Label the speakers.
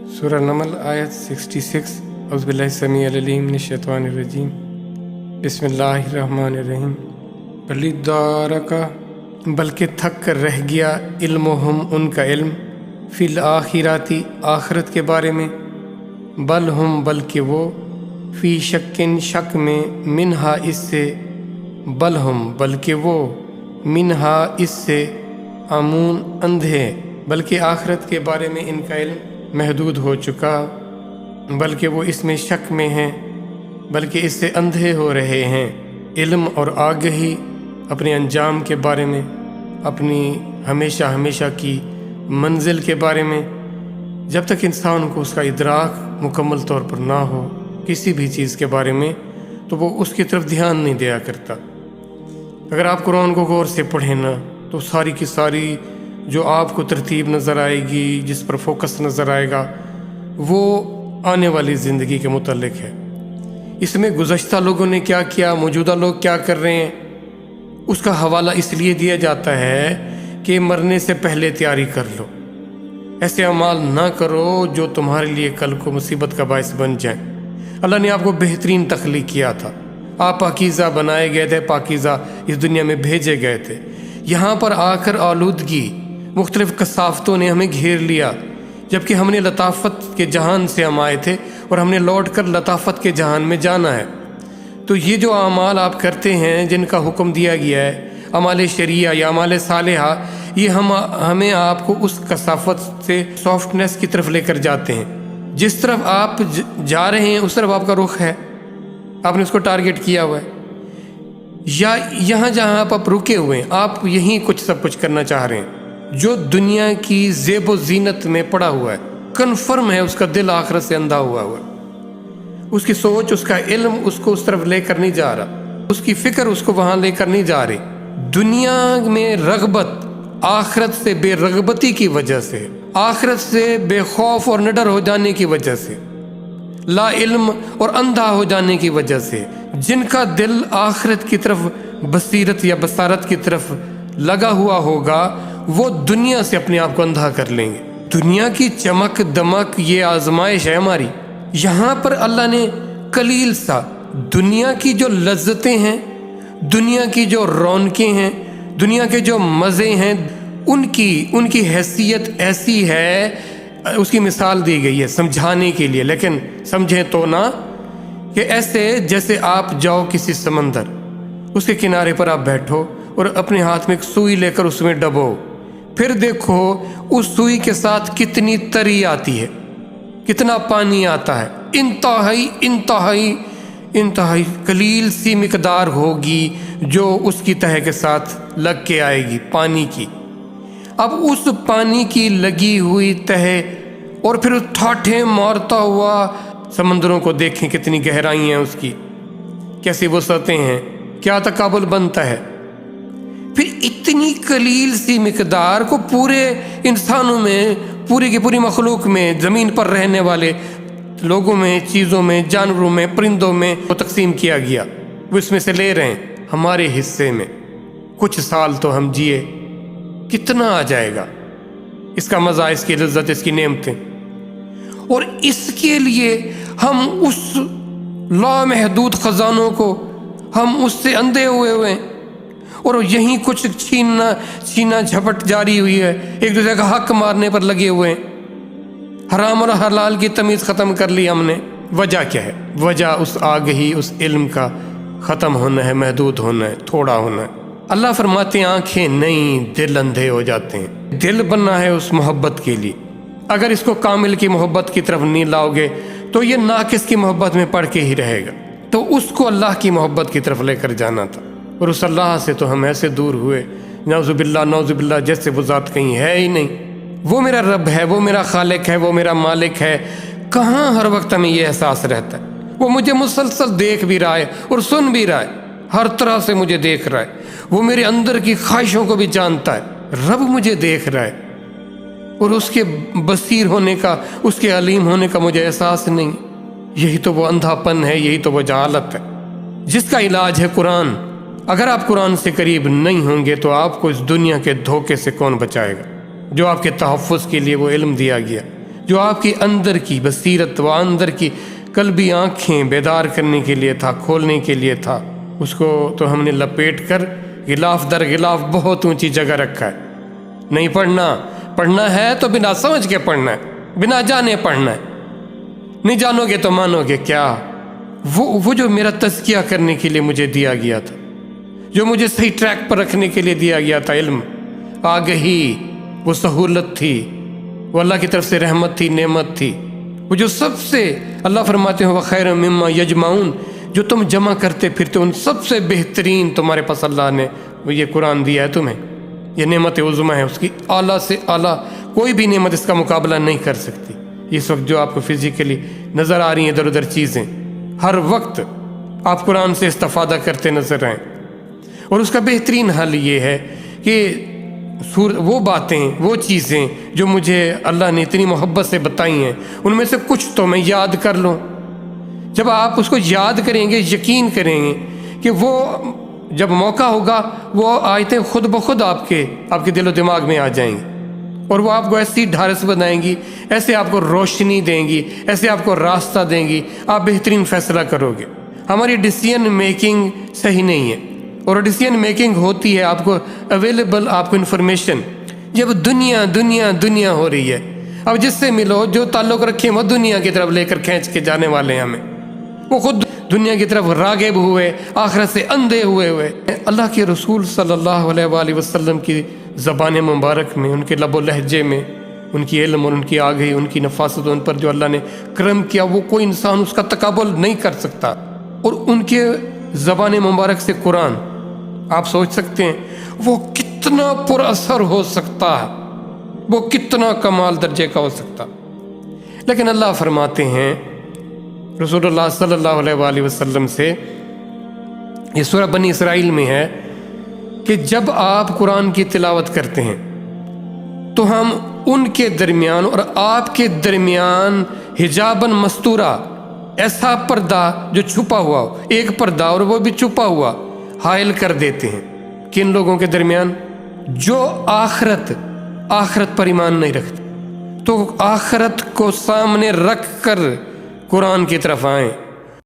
Speaker 1: سورہ نمل آیت 66 اعوذ باللہ السمیع العلیم من الشیطان الرجیم بسم اللہ الرحمن الرحیم بلکہ تھک کر رہ گیا علمہم ان کا علم فی الآخراتی آخرت کے بارے میں بلکہ وہ فی شکن شک میں منہا اس سے بلکہ وہ منہا اس سے عمون اندھے بلکہ آخرت کے بارے میں ان کا علم محدود ہو چکا بلکہ وہ اس میں شک میں ہیں بلکہ اس سے اندھے ہو رہے ہیں علم اور آگہی اپنے انجام کے بارے میں اپنی ہمیشہ کی منزل کے بارے میں جب تک انسان کو اس کا ادراک مکمل طور پر نہ ہو کسی بھی چیز کے بارے میں تو وہ اس کی طرف دھیان نہیں دیا کرتا۔ اگر آپ قرآن کو غور سے پڑھیں نا تو ساری کی ساری جو آپ کو ترتیب نظر آئے گی جس پر فوکس نظر آئے گا وہ آنے والی زندگی کے متعلق ہے۔ اس میں گزشتہ لوگوں نے کیا کیا، موجودہ لوگ کیا کر رہے ہیں، اس کا حوالہ اس لیے دیا جاتا ہے کہ مرنے سے پہلے تیاری کر لو، ایسے اعمال نہ کرو جو تمہارے لیے کل کو مصیبت کا باعث بن جائیں۔ اللہ نے آپ کو بہترین تخلیق کیا تھا، آپ پاکیزہ بنائے گئے تھے، پاکیزہ اس دنیا میں بھیجے گئے تھے۔ یہاں پر آ کر آلودگی مختلف کثافتوں نے ہمیں گھیر لیا، جبکہ ہم نے لطافت کے جہان سے ہم آئے تھے اور ہم نے لوٹ کر لطافت کے جہان میں جانا ہے۔ تو یہ جو اعمال آپ کرتے ہیں جن کا حکم دیا گیا ہے، اعمال شریعہ یا اعمال صالحہ، یہ ہمیں آپ کو اس کثافت سے سافٹنس کی طرف لے کر جاتے ہیں۔ جس طرف آپ جا رہے ہیں اس طرف آپ کا رخ ہے، آپ نے اس کو ٹارگٹ کیا ہوا ہے، یا یہاں جہاں آپ رکے ہوئے ہیں آپ یہیں سب کچھ کرنا چاہ رہے ہیں۔ جو دنیا کی زیب و زینت میں پڑا ہوا ہے، کنفرم ہے اس کا دل آخرت سے اندھا ہوا ہے، اس کی سوچ، اس کا علم اس کو اس طرف لے کر نہیں جا رہا، اس کی فکر اس کو وہاں لے کر نہیں جا رہی۔ دنیا میں رغبت آخرت سے بے رغبتی کی وجہ سے، آخرت سے بے خوف اور نڈر ہو جانے کی وجہ سے، لا علم اور اندھا ہو جانے کی وجہ سے، جن کا دل آخرت کی طرف بصیرت یا بصارت کی طرف لگا ہوا ہوگا وہ دنیا سے اپنے آپ کو اندھا کر لیں گے۔ دنیا کی چمک دمک یہ آزمائش ہے ہماری۔ یہاں پر اللہ نے قلیل سا دنیا کی جو لذتیں ہیں، دنیا کی جو رونقیں ہیں، دنیا کے جو مزے ہیں، ان کی حیثیت ایسی ہے، اس کی مثال دی گئی ہے سمجھانے کے لیے، لیکن سمجھیں تو نہ کہ ایسے جیسے آپ جاؤ کسی سمندر، اس کے کنارے پر آپ بیٹھو اور اپنے ہاتھ میں ایک سوئی لے کر اس میں ڈبو، پھر دیکھو اس سوئی کے ساتھ کتنی تری آتی ہے، کتنا پانی آتا ہے، انتہائی قلیل سی مقدار ہوگی جو اس کی تہہ کے ساتھ لگ کے آئے گی پانی کی۔ اب اس پانی کی لگی ہوئی تہہ اور پھر ٹھاٹھیں مارتا ہوا سمندروں کو دیکھیں، کتنی گہرائی ہیں اس کی، کیسی وسعتیں ہیں، کیا تقابل بنتا ہے۔ پھر اتنی قلیل سی مقدار کو پورے انسانوں میں، پوری کی پوری مخلوق میں، زمین پر رہنے والے لوگوں میں، چیزوں میں، جانوروں میں، پرندوں میں وہ تقسیم کیا گیا، وہ اس میں سے لے رہے ہیں ہمارے حصے میں۔ کچھ سال تو ہم جیے، کتنا آ جائے گا اس کا مزہ، اس کی لذت، اس کی نعمتیں، اور اس کے لیے ہم اس لامحدود خزانوں کو، ہم اس سے اندھے ہوئے ہیں، اور یہیں کچھ چھینا جھپٹ جاری ہوئی ہے، ایک دوسرے کا حق مارنے پر لگے ہوئے ہیں، حرام اور حلال کی تمیز ختم کر لی ہم نے۔ وجہ کیا ہے؟ وجہ اس آگہی، اس علم کا ختم ہونا ہے، محدود ہونا ہے، تھوڑا ہونا ہے۔ اللہ فرماتے ہیں آنکھیں نہیں، دل اندھے ہو جاتے ہیں۔ دل بننا ہے اس محبت کے لیے، اگر اس کو کامل کی محبت کی طرف نہیں لاؤ گے تو یہ ناقص کی محبت میں پڑھ کے ہی رہے گا۔ تو اس کو اللہ کی محبت کی طرف لے کر جانا تھا، اور اس اللہ سے تو ہم ایسے دور ہوئے، نعوذ باللہ جیسے وہ ذات کہیں ہے ہی نہیں۔ وہ میرا رب ہے، وہ میرا خالق ہے، وہ میرا مالک ہے، کہاں ہر وقت ہمیں یہ احساس رہتا ہے؟ وہ مجھے مسلسل دیکھ بھی رہا ہے اور سن بھی رہا ہے، ہر طرح سے مجھے دیکھ رہا ہے، وہ میرے اندر کی خواہشوں کو بھی جانتا ہے۔ رب مجھے دیکھ رہا ہے اور اس کے بصیر ہونے کا، اس کے علیم ہونے کا مجھے احساس نہیں۔ یہی تو وہ اندھا پن ہے، یہی تو وہ جہالت ہے جس کا علاج ہے قرآن۔ اگر آپ قرآن سے قریب نہیں ہوں گے تو آپ کو اس دنیا کے دھوکے سے کون بچائے گا جو آپ کے تحفظ کے لیے وہ علم دیا گیا، جو آپ کے اندر کی بصیرت و اندر کی قلبی آنکھیں بیدار کرنے کے لیے تھا، کھولنے کے لیے تھا، اس کو تو ہم نے لپیٹ کر غلاف در غلاف بہت اونچی جگہ رکھا ہے۔ نہیں پڑھنا ہے تو بنا سمجھ کے پڑھنا ہے، بنا جانے پڑھنا ہے۔ نہیں جانو گے تو مانو گے کیا؟ وہ جو میرا تزکیہ کرنے کے لیے مجھے دیا گیا تھا، جو مجھے صحیح ٹریک پر رکھنے کے لیے دیا گیا تھا، علم، آگہی، وہ سہولت تھی، وہ اللہ کی طرف سے رحمت تھی، نعمت تھی، وہ جو سب سے اللہ فرماتے ہیں وَخَيْرٌ مِّمَّا يَجْمَعُونَ، جو تم جمع کرتے پھرتے ان سب سے بہترین تمہارے پاس اللہ نے وہ یہ قرآن دیا ہے تمہیں۔ یہ نعمت عظمیٰ ہے، اس کی اعلیٰ سے اعلیٰ کوئی بھی نعمت اس کا مقابلہ نہیں کر سکتی۔ اس وقت جو آپ کو فزیکلی نظر آ رہی ہیں ادھر ادھر چیزیں، ہر وقت آپ قرآن سے استفادہ کرتے نظر آئیں، اور اس کا بہترین حل یہ ہے کہ وہ باتیں، وہ چیزیں جو مجھے اللہ نے اتنی محبت سے بتائی ہیں، ان میں سے کچھ تو میں یاد کر لوں۔ جب آپ اس کو یاد کریں گے، یقین کریں گے کہ وہ جب موقع ہوگا وہ آیتیں خود بخود آپ کے دل و دماغ میں آ جائیں گی، اور وہ آپ کو ایسی ڈھارس بنائیں گی، ایسے آپ کو روشنی دیں گی، ایسے آپ کو راستہ دیں گی، آپ بہترین فیصلہ کرو گے۔ ہماری ڈیسیژن میکنگ صحیح نہیں ہے، اور ڈیسیژن میکنگ ہوتی ہے آپ کو اویلیبل، آپ کو انفارمیشن جب دنیا ہو رہی ہے، اب جس سے ملو، جو تعلق رکھیں وہ دنیا کی طرف لے کر کھینچ کے جانے والے ہیں ہمیں، وہ خود دنیا کی طرف راغب ہوئے، آخرت سے اندھے ہوئے اللہ کے رسول صلی اللہ علیہ وآلہ وسلم کی زبان مبارک میں، ان کے لب و لہجے میں، ان کی علم اور ان کی آگہی، ان کی نفاست، ان پر جو اللہ نے کرم کیا، وہ کوئی انسان اس کا تقابل نہیں کر سکتا۔ اور ان کے زبان مبارک سے قرآن، آپ سوچ سکتے ہیں وہ کتنا پر اثر ہو سکتا ہے، وہ کتنا کمال درجے کا ہو سکتا۔ لیکن اللہ فرماتے ہیں رسول اللہ صلی اللہ علیہ وآلہ وسلم سے، یہ سورہ بنی اسرائیل میں ہے کہ جب آپ قرآن کی تلاوت کرتے ہیں تو ہم ان کے درمیان اور آپ کے درمیان حجاباً مستورہ، ایسا پردہ جو چھپا ہوا ہو، ایک پردہ اور وہ بھی چھپا ہوا، حائل کر دیتے ہیں۔ کن لوگوں کے درمیان؟ جو آخرت پر ایمان نہیں رکھتے، تو آخرت کو سامنے رکھ کر قرآن کی طرف آئیں،